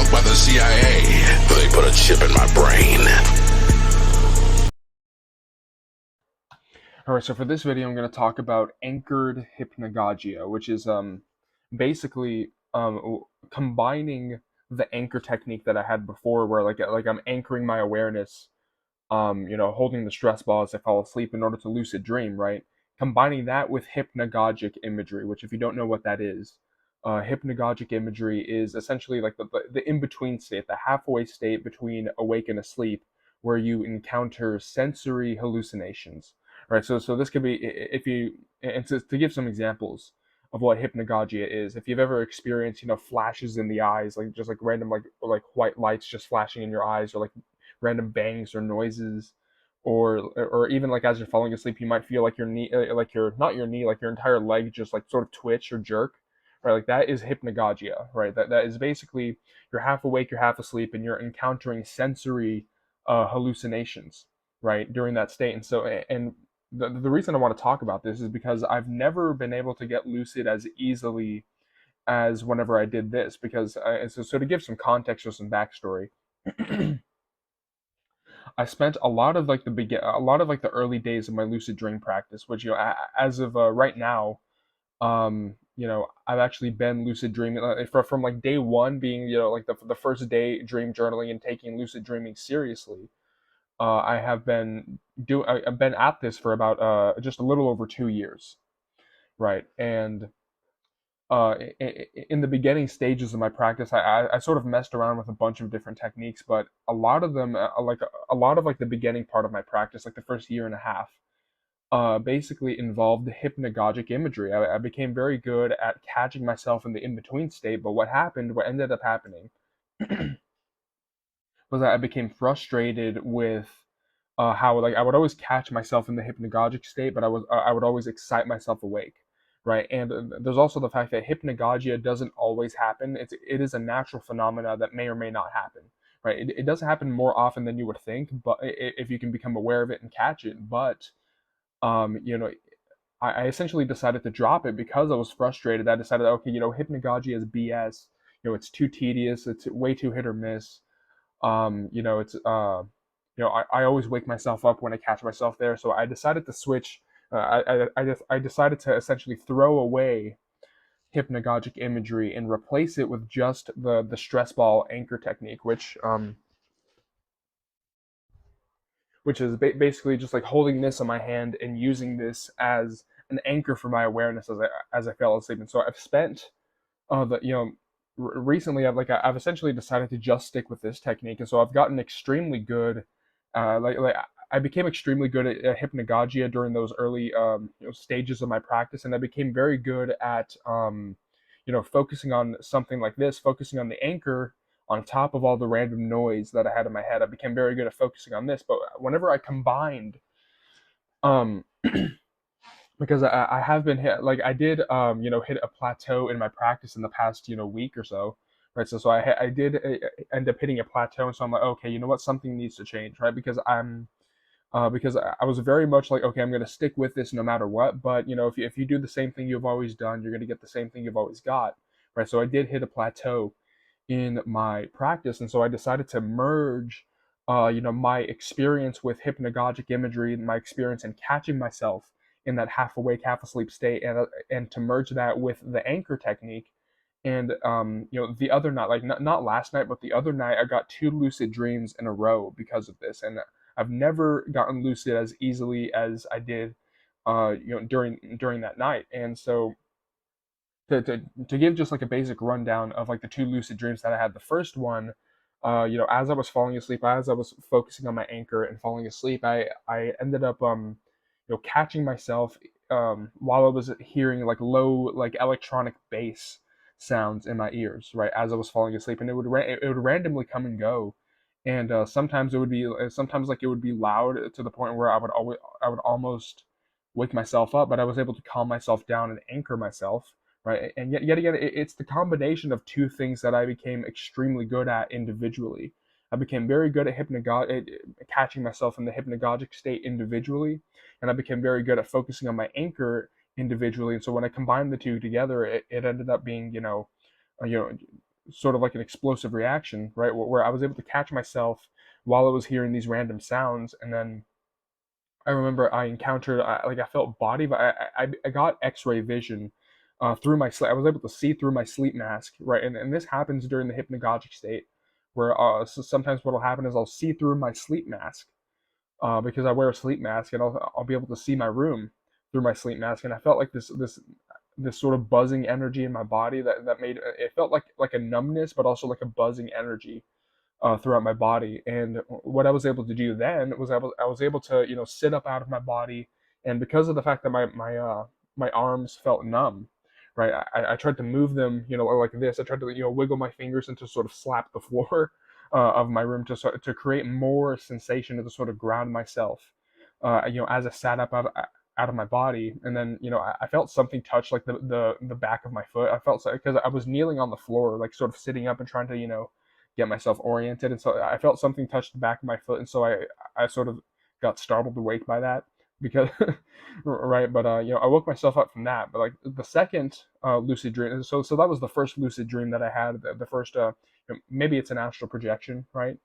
out by the CIA. They put a chip in my brain. Alright, so for this video, I'm going to talk about anchored hypnagogia, which is basically combining the anchor technique that I had before, where like I'm anchoring my awareness, holding the stress ball as I fall asleep in order to lucid dream, right? Combining that with hypnagogic imagery, which if you don't know what that is, hypnagogic imagery is essentially like the in-between state, the halfway state between awake and asleep, where you encounter sensory hallucinations, right? So this could be if you and to give some examples of what hypnagogia is. If you've ever experienced, flashes in the eyes, like just like random like white lights just flashing in your eyes, or like random bangs or noises, or even like as you're falling asleep, you might feel like your knee, like your not your knee, like your entire leg just like sort of twitch or jerk, right? Like that is hypnagogia, right? That is basically you're half awake, you're half asleep, and you're encountering sensory hallucinations, right, during that state. And so, and the reason I want to talk about this is because I've never been able to get lucid as easily as whenever I did this. Because so to give some context or some backstory, I spent a lot of like a lot of like the early days of my lucid dream practice, which as of right now, I've actually been lucid dreaming from like day one, being like the first day dream journaling and taking lucid dreaming seriously. I have been I've been at this for about just a little over 2 years, right? And in the beginning stages of my practice, I sort of messed around with a bunch of different techniques, but a lot of them, like a lot of like the beginning part of my practice, like the first year and a half, basically involved hypnagogic imagery. I became very good at catching myself in the in between state, but what ended up happening, was that I became frustrated with how like I would always catch myself in the hypnagogic state, but I would always excite myself awake, right? And there's also the fact that hypnagogia doesn't always happen. It is a natural phenomena that may or may not happen, right? It does happen more often than you would think, but if you can become aware of it and catch it. But um, you know, I essentially decided to drop it because I was frustrated. I decided, okay, hypnagogia is BS. It's too tedious. It's way too hit or miss. It's I always wake myself up when I catch myself there. So I decided to switch. I decided to essentially throw away hypnagogic imagery and replace it with just the stress ball anchor technique, which is basically just like holding this in my hand and using this as an anchor for my awareness as I fell asleep. And so I've spent the recently I've essentially decided to just stick with this technique, and so I've gotten extremely good. Like I became extremely good at hypnagogia during those early stages of my practice, and I became very good at focusing on something like this, focusing on the anchor on top of all the random noise that I had in my head. I became very good at focusing on this, but whenever I combined um because I have been hit, like I did hit a plateau in my practice in the past week or so, right? So I did end up hitting a plateau, and so I'm like, okay, you know what, something needs to change, right? Because I was very much like, okay, I'm going to stick with this no matter what. But if you do the same thing you've always done, you're going to get the same thing you've always got, right? So I did hit a plateau in my practice, and so I decided to merge my experience with hypnagogic imagery, my experience in catching myself in that half awake half asleep state, and to merge that with the anchor technique. And the other night, like not last night but the other night, I got 2 lucid dreams in a row because of this. And I've never gotten lucid as easily as I did during that night. And so to give just like a basic rundown of like the 2 lucid dreams that I had. The first one, as I was falling asleep, as I was focusing on my anchor and falling asleep, I ended up catching myself while I was hearing like low like electronic bass sounds in my ears, right, as I was falling asleep, and it would randomly come and go. And sometimes sometimes like it would be loud to the point where I would almost wake myself up, but I was able to calm myself down and anchor myself, right? And yet again, it's the combination of two things that I became extremely good at individually. I became very good at catching myself in the hypnagogic state individually, and I became very good at focusing on my anchor individually. And so when I combined the two together, it ended up being uh, you know sort of like an explosive reaction, right? Where I was able to catch myself while I was hearing these random sounds, and then I remember I encountered like I felt body. I got X-ray vision through my sleep. I was able to see through my sleep mask, right? And this happens during the hypnagogic state, where so sometimes what will happen is I'll see through my sleep mask because I wear a sleep mask, and I'll be able to see my room through my sleep mask. And I felt like this sort of buzzing energy in my body that made it felt like a numbness, but also like a buzzing energy throughout my body. And what I was able to do then was I was able to sit up out of my body, and because of the fact that my arms felt numb, right? I tried to move them, like this. I tried to wiggle my fingers and to sort of slap the floor of my room to create more sensation and to sort of ground myself, as I sat up out of my body. And then I felt something touch like the back of my foot. I felt because I was kneeling on the floor, like sort of sitting up and trying to get myself oriented, and so I felt something touch the back of my foot, and so I sort of got startled awake by that because right. But I woke myself up from that. But like the second lucid dream, so that was the first lucid dream that I had. The first maybe it's an astral projection, right?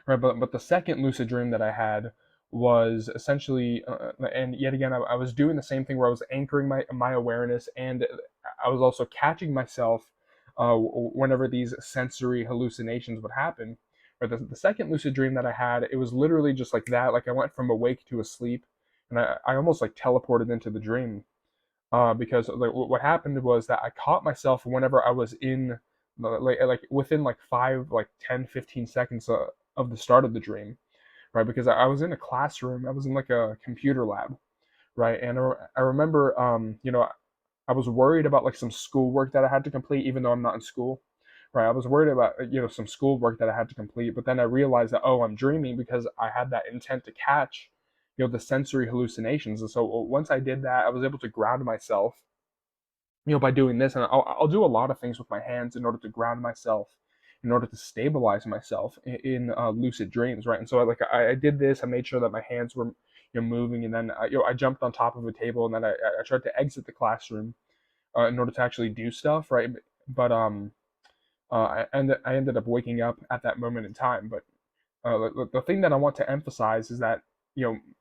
Right, but the second lucid dream that I had was essentially, and yet again, I was doing the same thing where I was anchoring my awareness, and I was also catching myself whenever these sensory hallucinations would happen. Or the second lucid dream that I had, it was literally just like that. Like I went from awake to asleep, and I almost like teleported into the dream because like what happened was that I caught myself whenever I was in like within like 5 like 10 15 seconds of the start of the dream, right? Because I was in a classroom. I was in like a computer lab, right? And I remember I was worried about like some schoolwork that I had to complete, even though I'm not in school, right? I was worried about some schoolwork that I had to complete, but then I realized that, oh, I'm dreaming because I had that intent to catch the sensory hallucinations. And so once I did that, I was able to ground myself by doing this. And I'll do a lot of things with my hands in order to ground myself, in order to stabilize myself in lucid dreams, right? And so I did this. I made sure that my hands were moving, and then I jumped on top of a table, and then I tried to exit the classroom in order to actually do stuff, right? But I ended up waking up at that moment in time. But the thing that I want to emphasize is that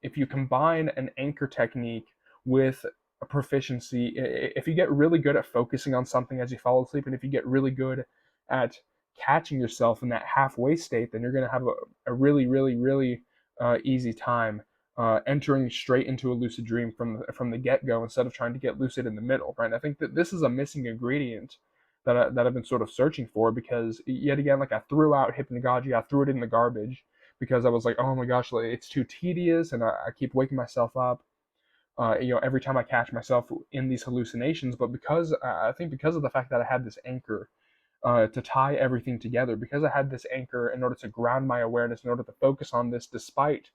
if you combine an anchor technique with a proficiency, if you get really good at focusing on something as you fall asleep, and if you get really good at catching yourself in that halfway state, then you're going to have a really, really, really easy time entering straight into a lucid dream from the get go, instead of trying to get lucid in the middle, right? I think that this is a missing ingredient that I've been sort of searching for, because yet again, like I threw out hypnagogia, I threw it in the garbage because I was like, oh my gosh, like, it's too tedious, and I keep waking myself up. Every time I catch myself in these hallucinations. But because I think because of the fact that I had this anchor to tie everything together, because I had this anchor in order to ground my awareness, in order to focus on this, despite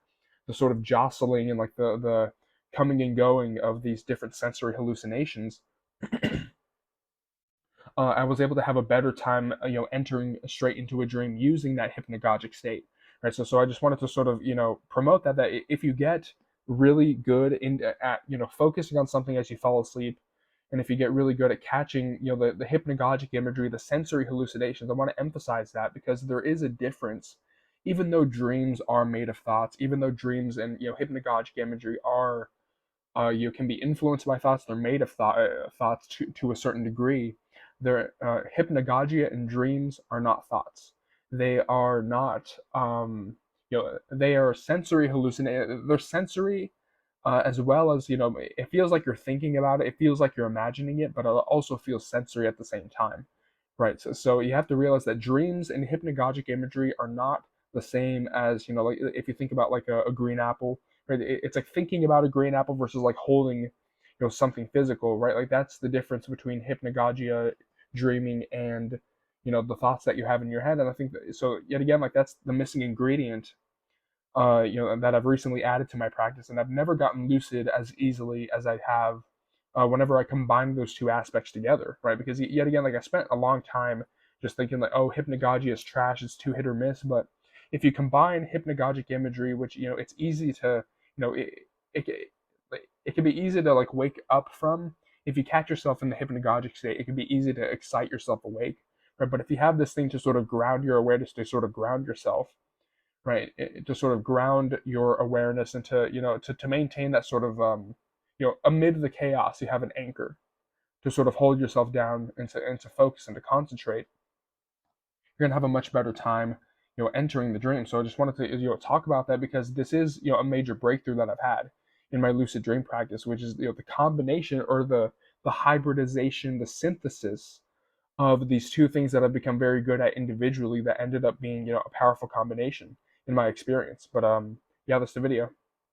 the sort of jostling and like the coming and going of these different sensory hallucinations, I was able to have a better time, entering straight into a dream using that hypnagogic state, right? So I just wanted to sort of, promote that if you get really good at, focusing on something as you fall asleep, and if you get really good at catching, the hypnagogic imagery, the sensory hallucinations, I want to emphasize that because there is a difference. Even though dreams are made of thoughts, even though dreams and hypnagogic imagery are you can be influenced by thoughts. They're made of thoughts to a certain degree. Their hypnagogia and dreams are not thoughts. They are not, they are sensory hallucinate. They're sensory as well as, it feels like you're thinking about it. It feels like you're imagining it, but it also feels sensory at the same time, right? So you have to realize that dreams and hypnagogic imagery are not the same as, like if you think about like a green apple, right? It's like thinking about a green apple versus like holding, something physical, right? Like that's the difference between hypnagogia, dreaming, and the thoughts that you have in your head. And I think that, so yet again, like that's the missing ingredient, that I've recently added to my practice, and I've never gotten lucid as easily as I have whenever I combine those two aspects together, right? Because yet again, like I spent a long time just thinking like, oh, hypnagogia is trash, it's too hit or miss. But if you combine hypnagogic imagery, which it's easy to, it, it can be easy to like wake up from, if you catch yourself in the hypnagogic state, it can be easy to excite yourself awake, right? But if you have this thing to sort of ground your awareness, to sort of ground yourself, right, to sort of ground your awareness and to to maintain that sort of amid the chaos, you have an anchor to sort of hold yourself down and to focus and to concentrate. You're gonna have a much better time entering the dream. So I just wanted to talk about that, because this is a major breakthrough that I've had in my lucid dream practice, which is the combination, or the hybridization, the synthesis of these two things that I've become very good at individually, that ended up being a powerful combination in my experience. But yeah, that's the video.